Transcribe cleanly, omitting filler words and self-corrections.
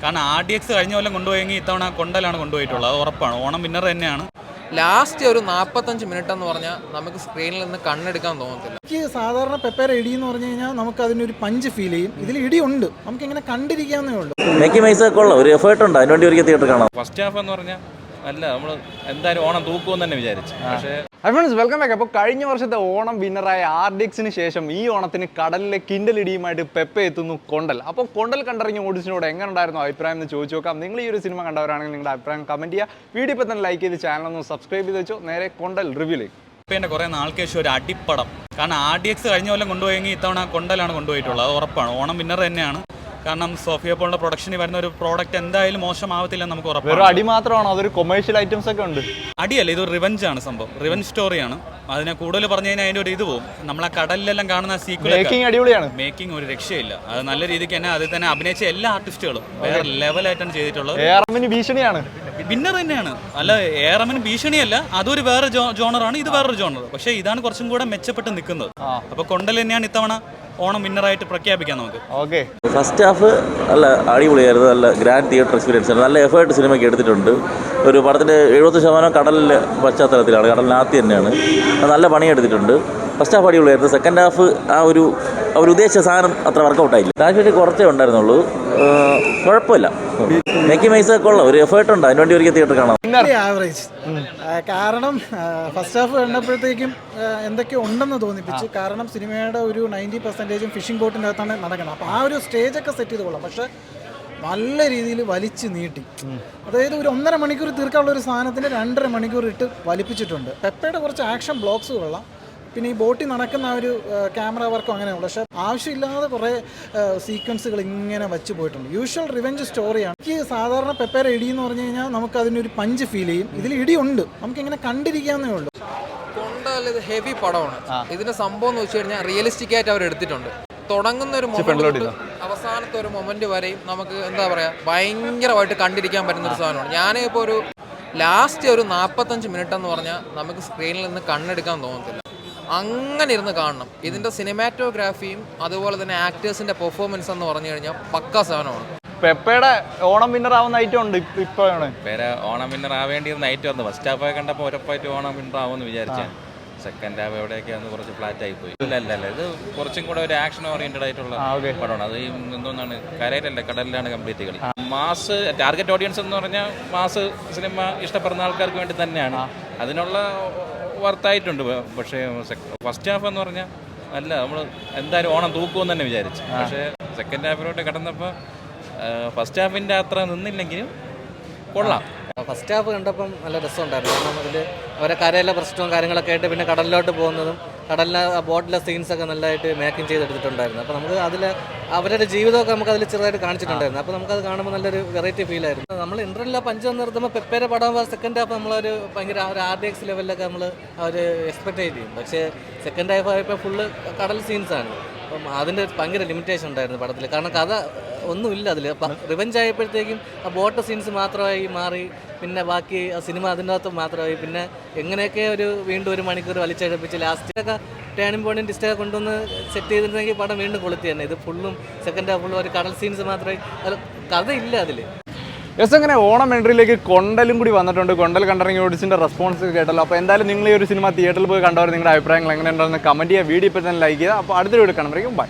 കാരണം RDX കഴിഞ്ഞ കൊല്ലം കൊണ്ടുപോയെങ്കിൽ ഇത്തവണ കൊണ്ടലാണ് കൊണ്ടുപോയിട്ടുള്ളത്, അത് ഉറപ്പാണ്. ഓണം വിന്നർ തന്നെയാണ്. ലാസ്റ്റ് ഒരു 45 മിനിറ്റ് എന്ന് പറഞ്ഞാൽ നമുക്ക് സ്ക്രീനിൽ നിന്ന് കണ്ണെടുക്കാൻ തോന്നത്തില്ല. എനിക്ക് സാധാരണ പെപ്പേര ഇടി എന്ന് പറഞ്ഞു കഴിഞ്ഞാൽ നമുക്ക് അതിനൊരു പഞ്ച് ഫീൽ ചെയ്യും. ഇതിൽ ഇടിയുണ്ട്, നമുക്ക് ഇങ്ങനെ കണ്ടിരിക്കാവുന്നേ ഉള്ളൂ. മേക്കിംഗ് വൈസ് ഉള്ള ഒരു എഫേർട്ട് ഉണ്ട്, അതിനുവേണ്ടി ഒരു തിയേറ്റർ കാണാം. ഫസ്റ്റ് ഹാഫ് എന്ന് പറഞ്ഞാൽ അല്ല, നമ്മൾ എന്തായാലും ഓണം തൂക്കുമെന്ന് തന്നെ വിചാരിച്ചു. പക്ഷേ വെൽക്കം ബാക്ക്. അപ്പോൾ കഴിഞ്ഞ വർഷത്തെ ഓണം വിന്നറായ RDXന് ശേഷം ഈ ഓണത്തിന് കടലിലെ കിൻഡൽ ഇടിയുമായിട്ട് പെപ്പെ എത്തുന്നു കൊണ്ടൽ. അപ്പോൾ കൊണ്ടൽ കണ്ടിറങ്ങിയ ഓഡിയൻസിനോട് എങ്ങനെ ഉണ്ടായിരുന്നു അഭിപ്രായം എന്ന് ചോദിച്ചു നോക്കാം. നിങ്ങൾ ഈ ഒരു സിനിമ കണ്ടവരാണെങ്കിൽ നിങ്ങളുടെ അഭിപ്രായം കമൻറ്റ് ചെയ്യുക. വീഡിയോ ഇപ്പോൾ തന്നെ ലൈക്ക് ചെയ്ത് ചാനൽ ഒന്ന് സബ്സ്ക്രൈബ് ചെയ്ത് വെച്ചോ. നേരെ കൊണ്ടൽ റിവ്യൂലേക്ക്. പെപ്പേൻ്റെ കുറേ നാൾക്ക് ശേഷം ഒരു അടിപ്പടം. കാരണം RDX കഴിഞ്ഞ കൊല്ലം കൊണ്ടുപോയെങ്കിൽ ഇത്തവണ കൊണ്ടലാണ് കൊണ്ടുപോയിട്ടുള്ളത്, അത് ഉറപ്പാണ്. ഓണം വിന്നർ തന്നെയാണ്. കാരണം സോഫിയ പോളിന്റെ പ്രൊഡക്ഷനിൽ വരുന്ന ഒരു പ്രോഡക്റ്റ് എന്തായാലും മോശമാവത്തില്ലെന്ന് നമുക്ക് ഉറപ്പാണ്. വേറെ അടി മാത്രമാണോ, അതൊരു കൊമേഴ്ഷ്യൽ ഐറ്റംസ് ഒക്കെ ഉണ്ട്? അടിയല്ല, ഇതൊരു റിവഞ്ച് ആണ് സംഭവം, റിവഞ്ച് സ്റ്റോറിയാണ്. അതിനെ കൂടുതൽ പറഞ്ഞു കഴിഞ്ഞാൽ അതിൻ്റെ ഒരു ഇത് പോകും. നമ്മളെ കടലിലെല്ലാം കാണുന്ന മേക്കിംഗ് അടിപൊളിയാണ്. മേക്കിംഗ് ഒരു രക്ഷയില്ല, അത് നല്ല രീതിക്ക് തന്നെ അതിൽ തന്നെ അഭിനയിച്ച എല്ലാ ആർട്ടിസ്റ്റുകളും വേറെ ലെവലായിട്ടാണ് ചെയ്തിട്ടുള്ളത്. ഭീഷണിയാണ്, വിന്നർ തന്നെയാണ്. അല്ല, ഏറമിന് ഭീഷണിയല്ല, അതൊരു വേറെ ജോണറാണ്, ഇത് വേറൊരു ജോണർ. പക്ഷേ ഇതാണ് കുറച്ചും കൂടെ മെച്ചപ്പെട്ട് നിൽക്കുന്നത്. അപ്പോൾ കൊണ്ടൽ തന്നെയാണ് ഇത്തവണ ഓണം വിന്നറായിട്ട് പ്രഖ്യാപിക്കാം നമുക്ക്. ഓക്കെ, ഫസ്റ്റ് ഹാഫ് നല്ല അടിപൊളിയായിരുന്നു, നല്ല ഗ്രാൻഡ് തിയേറ്റർ എക്സ്പീരിയൻസ് ആണ്. നല്ല എഫേർട്ട് സിനിമയ്ക്ക് എടുത്തിട്ടുണ്ട്. ഒരു പടത്തിൻ്റെ 70% കടലിലെ പശ്ചാത്തലത്തിലാണ്, കടലിനകത്ത് തന്നെയാണ്. നല്ല പണിയെടുത്തിട്ടുണ്ട്. ഫസ്റ്റ് ഹാഫ് അടിപൊളിയായിരുന്നു. സെക്കൻഡ് ഹാഫ് അവർ ഉദ്ദേശിച്ച സാധനം അത്ര വർക്കൗട്ടായില്ല. കാശ്മീരിൽ കുറച്ചേ ഉണ്ടായിരുന്നുള്ളൂ, കുഴപ്പമില്ല. മേക്കിംഗ് വൈസ് ഉള്ള ഒരു എഫേർട്ട് ഉണ്ട്, അതിനുവേണ്ടി ഒരു തിയേറ്റർ കാണാം. ആവറേജ്. കാരണം ഫസ്റ്റ് ഹാഫ് കണ്ടപ്പോഴത്തേക്കും എന്തൊക്കെയോ ഉണ്ടെന്ന് തോന്നിപ്പിച്ചു. കാരണം സിനിമയുടെ ഒരു 90% ഫിഷിംഗ് ബോട്ടിൻ്റെ അകത്താണ് നടക്കുന്നത്. അപ്പോൾ ആ ഒരു സ്റ്റേജൊക്കെ സെറ്റ് ചെയ്ത് കൊള്ളാം. പക്ഷേ നല്ല രീതിയിൽ വലിച്ചു നീട്ടി, അതായത് ഒരു 1.5 മണിക്കൂർ തീർക്കാനുള്ള ഒരു സാധനത്തിന് 2.5 മണിക്കൂർ ഇട്ട് വലിപ്പിച്ചിട്ടുണ്ട്. പെപ്പയുടെ കുറച്ച് ആക്ഷൻ ബ്ലോക്സ് കൊള്ളാം. പിന്നെ ഈ ബോട്ടിൽ നടക്കുന്ന ഒരു ക്യാമറ വർക്കും അങ്ങനെയുള്ള, പക്ഷേ ആവശ്യമില്ലാതെ കുറേ സീക്വൻസുകൾ ഇങ്ങനെ വെച്ച് പോയിട്ടുണ്ട്. യൂഷ്വൽ റിവെഞ്ച് സ്റ്റോറിയാണ്. എനിക്ക് സാധാരണ പെപ്പേര ഇടി എന്ന് പറഞ്ഞു കഴിഞ്ഞാൽ നമുക്ക് അതിനൊരു പഞ്ച് ഫീൽ ചെയ്യും. ഇതിൽ ഇടിയുണ്ട്, നമുക്കിങ്ങനെ കണ്ടിരിക്കാവുന്നേ ഉള്ളൂ. കൊണ്ടൽ ഇത് ഹെവി പടമാണ്. ഇതിന്റെ സംഭവം എന്ന് വെച്ച് കഴിഞ്ഞാൽ റിയലിസ്റ്റിക് ആയിട്ട് അവർ എടുത്തിട്ടുണ്ട്. തുടങ്ങുന്ന ഒരു മൊമെന്റ് അവസാനത്തെ ഒരു മൊമെന്റ് വരെയും നമുക്ക് എന്താ പറയാ, ഭയങ്കരമായിട്ട് കണ്ടിരിക്കാൻ പറ്റുന്ന ഒരു സാധനമാണ്. ഞാനിപ്പോൾ ഒരു ലാസ്റ്റ് ഒരു 45 മിനിറ്റ് എന്ന് പറഞ്ഞാൽ നമുക്ക് സ്ക്രീനിൽ നിന്ന് കണ്ണെടുക്കാൻ തോന്നത്തില്ല, അങ്ങനെ ഇരുന്ന് കാണണം. ഇതിന്റെ സിനിമാറ്റോഗ്രാഫിയും അതുപോലെ തന്നെ ആക്ടേഴ്സിന്റെ പെർഫോമൻസ് എന്ന് പറഞ്ഞു കഴിഞ്ഞാൽ പക്കാ സാധനമാണ്. പെപ്പയുടെ ഓണം വിന്നർ ആവുന്ന ഐറ്റം ഉണ്ട്. ഇപ്പോഴാണ് ഓണം വിന്നർ ആവേണ്ടിയിരുന്ന ഐറ്റം ഒന്ന് ഫസ്റ്റ് ഹാഫ് കണ്ടപ്പോൾ ഉറപ്പായിട്ട് ഓണം വിന്നർ ആവുമെന്ന് വിചാരിച്ചാൽ സെക്കൻഡ് ഹാഫ് എവിടെയൊക്കെ ഒന്ന് കുറച്ച് ഫ്ലാറ്റ് ആയി പോയി. ഇല്ല, ഇത് കുറച്ചും കൂടെ ഒരു ആക്ഷൻ ഓറിയന്റഡ് ആയിട്ടുള്ള പടമാണ്. അത് എന്തോന്നാണ്, കരയിലല്ല കടലിലാണ് കംപ്ലീറ്റ് കളി. മാസ് ടാർഗറ്റ് ഓഡിയൻസ് എന്ന് പറഞ്ഞാൽ മാസ് സിനിമ ഇഷ്ടപ്പെടുന്ന ആൾക്കാർക്ക് വേണ്ടി തന്നെയാണ്, അതിനുള്ള വർത്തായിട്ടുണ്ട്. പക്ഷേ ഫസ്റ്റ് ഹാഫ് എന്ന് പറഞ്ഞാൽ അല്ല, നമ്മൾ എന്തായാലും ഓണം തൂക്കുമെന്ന് തന്നെ വിചാരിച്ചു. പക്ഷേ സെക്കൻഡ് ഹാഫിലോട്ട് കടന്നപ്പോൾ ഫസ്റ്റ് ഹാഫിൻ്റെ അത്ര നിന്നില്ലെങ്കിലും കൊള്ളാം. ഫസ്റ്റ് ഹാഫ് കണ്ടപ്പം നല്ല രസമുണ്ടായിരുന്നു. കാരണം അതിൽ അവരെ കരയിലെ പ്രശ്നവും കാര്യങ്ങളൊക്കെ ആയിട്ട് പിന്നെ കടലിലോട്ട് പോകുന്നതും കടലിലെ ബോട്ടിലെ സീൻസൊക്കെ നല്ലതായിട്ട് മേക്കിംഗ് ചെയ്തെടുത്തിട്ടുണ്ടായിരുന്നു. അപ്പോൾ നമുക്ക് അതിൽ അവരുടെ ജീവിതമൊക്കെ നമുക്ക് അതിൽ ചെറുതായിട്ട് കാണിച്ചിട്ടുണ്ടായിരുന്നു. അപ്പോൾ നമുക്കത് കാണുമ്പോൾ നല്ലൊരു വെറൈറ്റി ഫീലായിരുന്നു. നമ്മൾ ഇൻ്റർവെല്ലിൽ പഞ്ച് നിർത്തുമ്പോൾ പെപ്പേരെ പടം സെക്കൻഡ് ഹാഫ് നമ്മളൊരു ഭയങ്കര ഒരു RDX ലെവലിലൊക്കെ നമ്മൾ അവർ എക്സ്പെക്ട് ചെയ്യും. പക്ഷേ സെക്കൻഡ് ഹാഫ് ആയപ്പോൾ ഫുള്ള് കടൽ സീൻസാണ്. അപ്പം അതിൻ്റെ ഭയങ്കര ലിമിറ്റേഷൻ ഉണ്ടായിരുന്നു പടത്തിൽ. കാരണം കഥ ഒന്നുമില്ല അതിൽ. റിവെഞ്ച് ആയപ്പോഴത്തേക്കും ആ ബോട്ട് സീൻസ് മാത്രമായി മാറി, പിന്നെ ബാക്കി ആ സിനിമ അതിൻ്റെ അകത്ത് മാത്രമായി. പിന്നെ എങ്ങനെയൊക്കെ വീണ്ടും 1 മണിക്കൂർ വലിച്ചഴപ്പിച്ച് ലാസ്റ്റൊക്കെ ടേണിംഗ് പോയിന്റും ഡിസ്റ്റൊക്കെ കൊണ്ടുവന്ന് സെറ്റ് ചെയ്തിരുന്നെങ്കിൽ പടം വീണ്ടും കൊളുത്തി തന്നെ. ഇത് ഫുള്ളും സെക്കൻഡ് ഹാഫ് ഫുള്ളും ഒരു കടൽ സീൻസ് മാത്രമായി, കഥയില്ല അതിൽ. ജസ്റ്റ് അങ്ങനെ ഓണം എൻട്രിയിലേക്ക് കൊണ്ടലും കൂടി വന്നിട്ടുണ്ട്. കൊണ്ടൽ കണ്ടിറങ്ങിയ ഓഡിയൻസിൻ്റെ റെസ്പോൺസ് കേട്ടല്ലോ. അപ്പോൾ എന്തായാലും നിങ്ങൾ ഈ ഒരു സിനിമ തിയേറ്ററിൽ പോയി കണ്ടവർ നിങ്ങളുടെ അഭിപ്രായങ്ങൾ എങ്ങനെയുണ്ടെന്ന് കമൻറ്റ് ചെയ്യുക. വീഡിയോ ഇപ്പോൾ തന്നെ ലൈക്ക് ചെയ്യുക. അപ്പോൾ അടുത്തൊരു വീഡിയോ കാണുമ്പോഴേക്കും ബൈ.